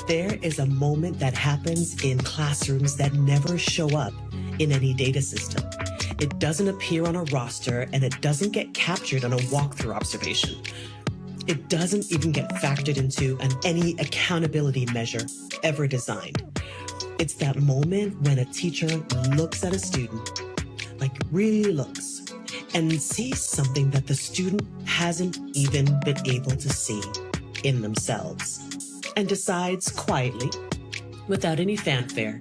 There is a moment that happens in classrooms that never show up in any data system. It doesn't appear on a roster, and it doesn't get captured on a walkthrough observation. It doesn't even get factored into any accountability measure ever designed. It's that moment when a teacher looks at a student, like really looks, and sees something that the student hasn't even been able to see in themselves, and decides quietly, without any fanfare,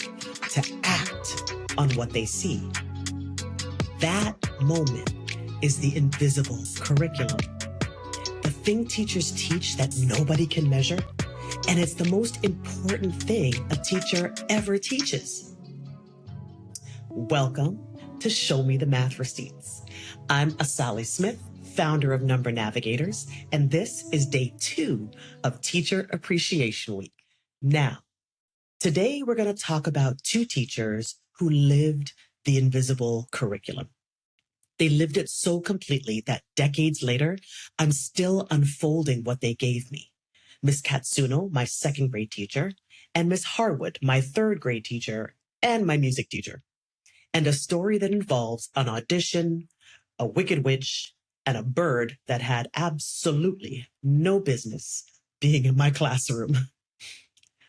to act on what they see. That moment is the invisible curriculum. The thing teachers teach that nobody can measure, and it's the most important thing a teacher ever teaches. Welcome to Show Me the Math Receipts. I'm Asali Smith, founder of Number Navigators, and this is day 2 of Teacher Appreciation Week. Now, today we're going to talk about 2 teachers who lived the invisible curriculum. They lived it so completely that decades later, I'm still unfolding what they gave me. Miss Katsuno, my 2nd grade teacher, and Miss Harwood, my 3rd grade teacher, and my music teacher. And a story that involves an audition, a wicked witch, and a bird that had absolutely no business being in my classroom.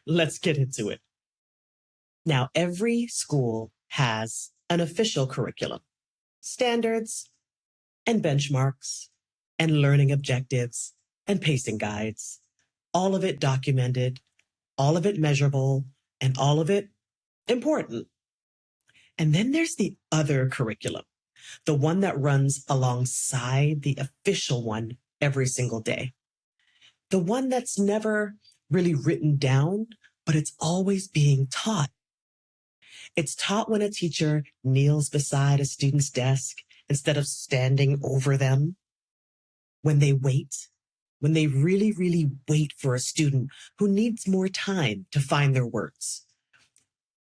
Let's get into it. Now, every school has an official curriculum, standards and benchmarks and learning objectives and pacing guides, all of it documented, all of it measurable, and all of it important. And then there's the other curriculum, the one that runs alongside the official one every single day. The one that's never really written down, but it's always being taught. It's taught when a teacher kneels beside a student's desk instead of standing over them. When they wait, when they really, really wait for a student who needs more time to find their words.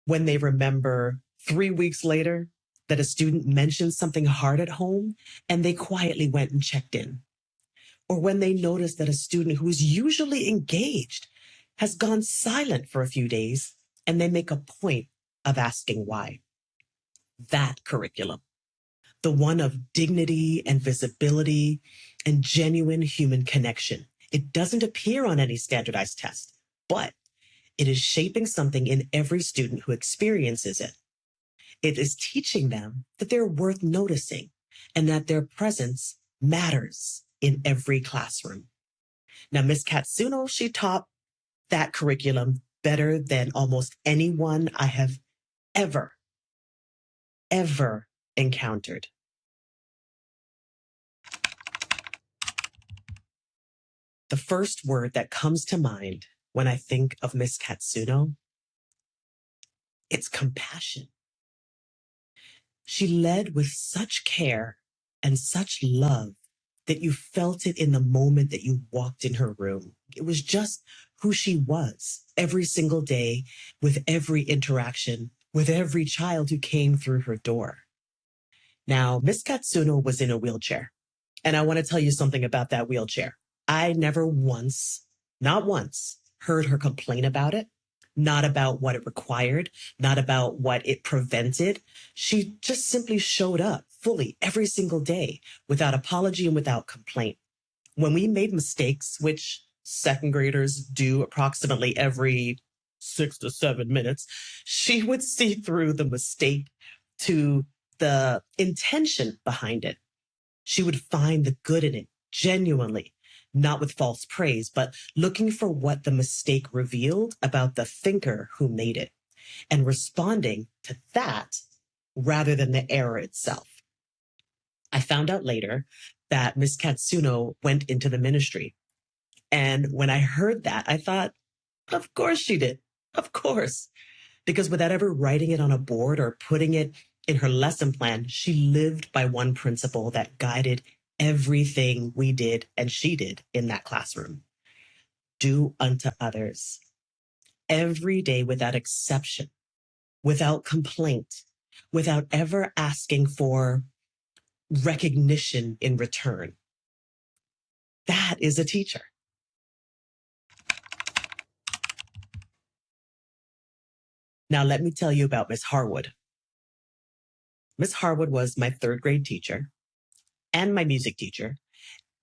When they remember 3 weeks later that a student mentioned something hard at home and they quietly went and checked in. Or when they notice that a student who is usually engaged has gone silent for a few days and they make a point of asking why. That curriculum, the one of dignity and visibility and genuine human connection. It doesn't appear on any standardized test, but it is shaping something in every student who experiences it. It is teaching them that they're worth noticing and that their presence matters in every classroom. Now, Miss Katsuno, she taught that curriculum better than almost anyone I have ever encountered. The first word that comes to mind when I think of Miss Katsuno, it's compassion. She led with such care and such love that you felt it in the moment that you walked in her room. It was just who she was every single day, with every interaction, with every child who came through her door. Now, Miss Katsuno was in a wheelchair, and I want to tell you something about that wheelchair. I never once, not once, heard her complain about it, not about what it required, not about what it prevented. She just simply showed up fully every single day without apology and without complaint. When we made mistakes, which 2nd graders do approximately every 6 to 7 minutes, she would see through the mistake to the intention behind it. She would find the good in it, genuinely, not with false praise, but looking for what the mistake revealed about the thinker who made it, and responding to that rather than the error itself. I found out later that Miss Katsuno went into the ministry. And when I heard that, I thought, of course she did. Of course. Because without ever writing it on a board or putting it in her lesson plan, she lived by one principle that guided everything we did and she did in that classroom. Do unto others. Every day without exception, without complaint, without ever asking for recognition in return. That is a teacher. Now, let me tell you about Miss Harwood. Miss Harwood was my third grade teacher and my music teacher,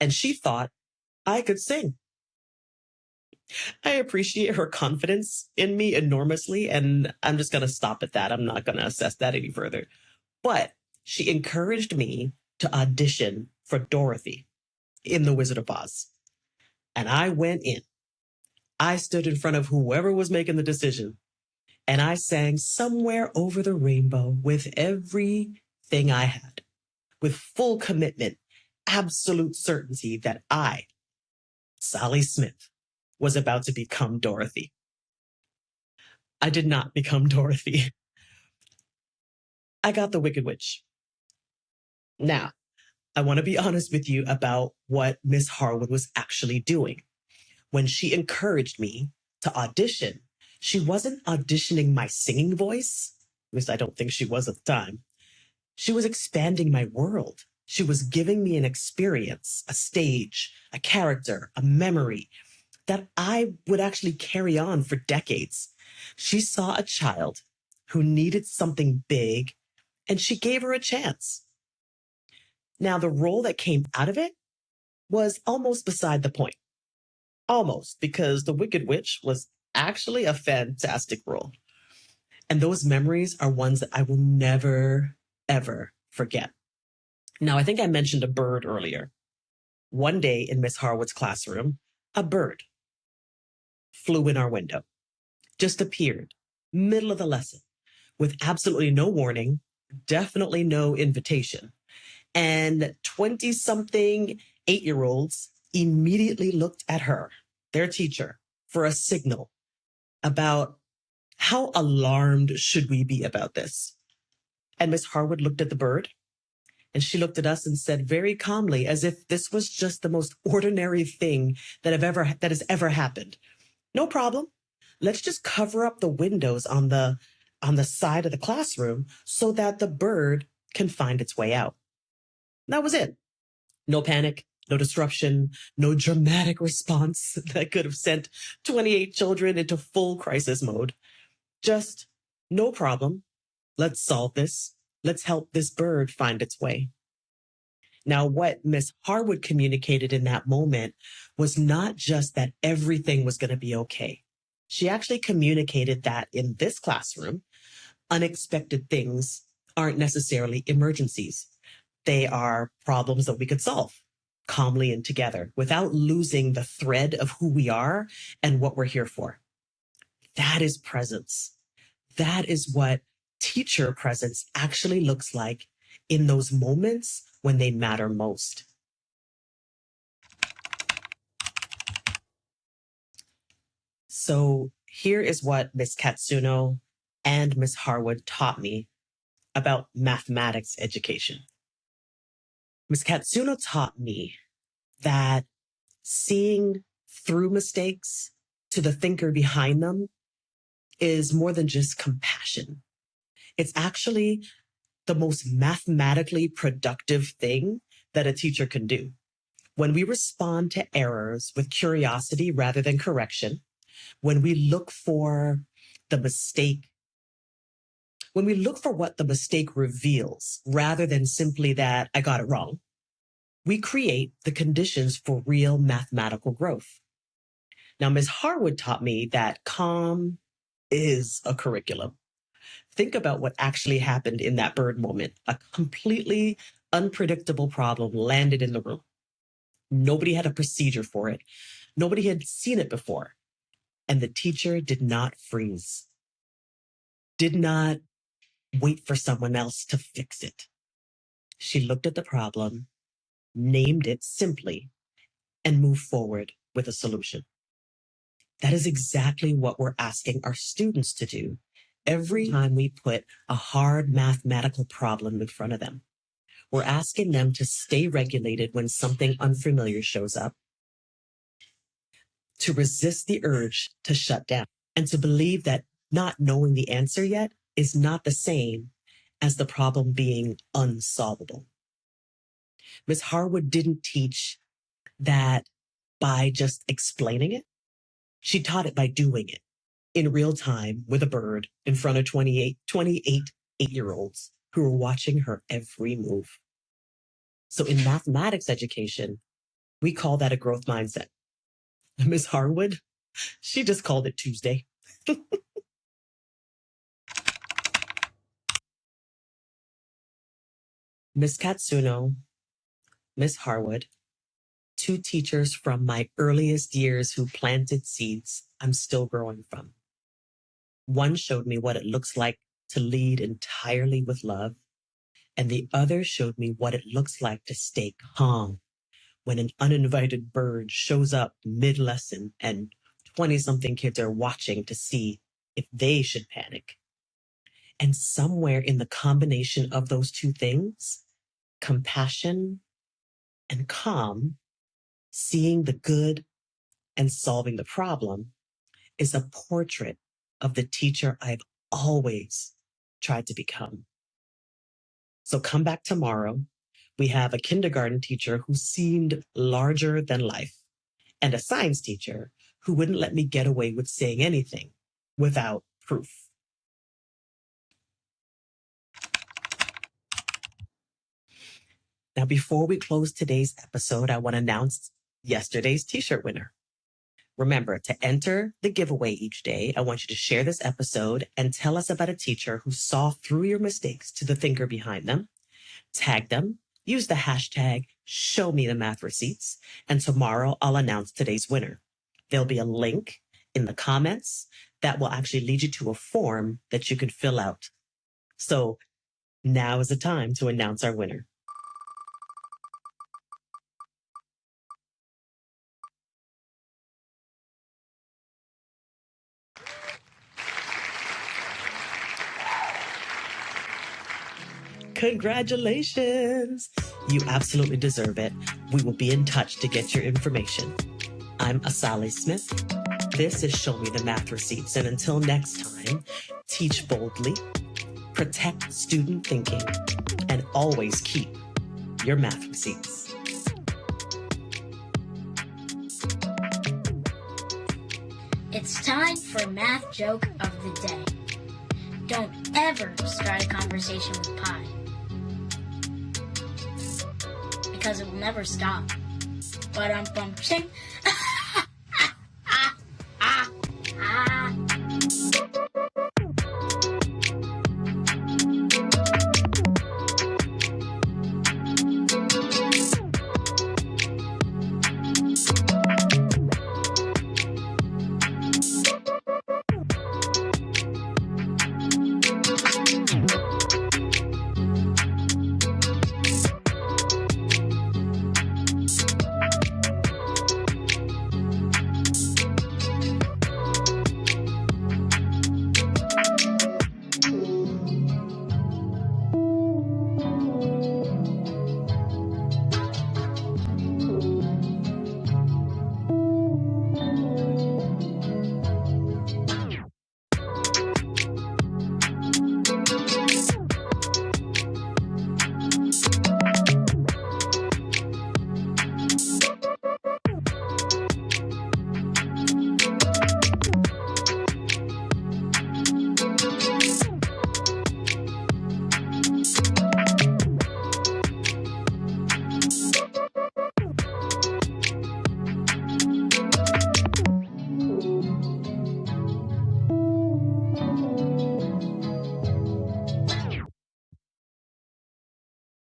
and she thought I could sing. I appreciate her confidence in me enormously, and I'm just going to stop at that. I'm not going to assess that any further. But she encouraged me to audition for Dorothy in The Wizard of Oz. And I went in. I stood in front of whoever was making the decision, and I sang Somewhere Over the Rainbow with everything I had, with full commitment, absolute certainty that I, Sally Smith, was about to become Dorothy. I did not become Dorothy. I got the Wicked Witch. Now, I want to be honest with you about what Miss Harwood was actually doing. When she encouraged me to audition, she wasn't auditioning my singing voice, at least I don't think she was at the time. She was expanding my world. She was giving me an experience, a stage, a character, a memory that I would actually carry on for decades. She saw a child who needed something big, and she gave her a chance. Now, the role that came out of it was almost beside the point. Almost, because the Wicked Witch was actually a fantastic role. And those memories are ones that I will never, ever forget. Now, I think I mentioned a bird earlier. One day in Miss Harwood's classroom, a bird flew in our window, just appeared, middle of the lesson, with absolutely no warning, definitely no invitation. And 20 something 8-year-olds immediately looked at her, their teacher, for a signal about how alarmed should we be about this. And Miss Harwood looked at the bird, and she looked at us and said very calmly, as if this was just the most ordinary thing that has ever happened. No problem. Let's just cover up the windows on the side of the classroom so that the bird can find its way out. That was it. No panic, no disruption, no dramatic response that could have sent 28 children into full crisis mode. Just no problem. Let's solve this. Let's help this bird find its way. Now, what Miss Harwood communicated in that moment was not just that everything was going to be okay. She actually communicated that in this classroom, unexpected things aren't necessarily emergencies. They are problems that we could solve calmly and together without losing the thread of who we are and what we're here for. That is presence. That is what teacher presence actually looks like in those moments when they matter most. So here is what Miss Katsuno and Miss Harwood taught me about mathematics education. Miss Katsuno taught me that seeing through mistakes to the thinker behind them is more than just compassion. It's actually the most mathematically productive thing that a teacher can do. When we respond to errors with curiosity rather than correction, when we look for the mistake, when we look for what the mistake reveals rather than simply that I got it wrong, we create the conditions for real mathematical growth. Now, Ms. Harwood taught me that calm is a curriculum. Think about what actually happened in that bird moment. A completely unpredictable problem landed in the room. Nobody had a procedure for it. Nobody had seen it before. And the teacher did not freeze, did not wait for someone else to fix it. She looked at the problem, named it simply, and moved forward with a solution. That is exactly what we're asking our students to do every time we put a hard mathematical problem in front of them. We're asking them to stay regulated when something unfamiliar shows up, to resist the urge to shut down, and to believe that not knowing the answer yet is not the same as the problem being unsolvable. Ms. Harwood didn't teach that by just explaining it. She taught it by doing it. in real time with a bird in front of 28 8-year-olds who were watching her every move. So in mathematics education, we call that a growth mindset. Ms. Harwood, she just called it Tuesday. Ms. Katsuno, Ms. Harwood, two teachers from my earliest years who planted seeds I'm still growing from. One showed me what it looks like to lead entirely with love, and the other showed me what it looks like to stay calm when an uninvited bird shows up mid-lesson and 20-something kids are watching to see if they should panic. And somewhere in the combination of those two things, compassion and calm, seeing the good and solving the problem, is a portrait of the teacher I've always tried to become. So come back tomorrow. We have a kindergarten teacher who seemed larger than life and a science teacher who wouldn't let me get away with saying anything without proof. Now, before we close today's episode, I want to announce yesterday's t-shirt winner. Remember, to enter the giveaway each day, I want you to share this episode and tell us about a teacher who saw through your mistakes to the thinker behind them. Tag them, use the hashtag #ShowMeTheMathReceipts, and tomorrow I'll announce today's winner. There'll be a link in the comments that will actually lead you to a form that you can fill out. So now is the time to announce our winner. Congratulations! You absolutely deserve it. We will be in touch to get your information. I'm Asali Smith. This is Show Me the Math Receipts. And until next time, teach boldly, protect student thinking, and always keep your math receipts. It's time for Math Joke of the Day. Don't ever start a conversation with pie, because it will never stop. But I'm pumping.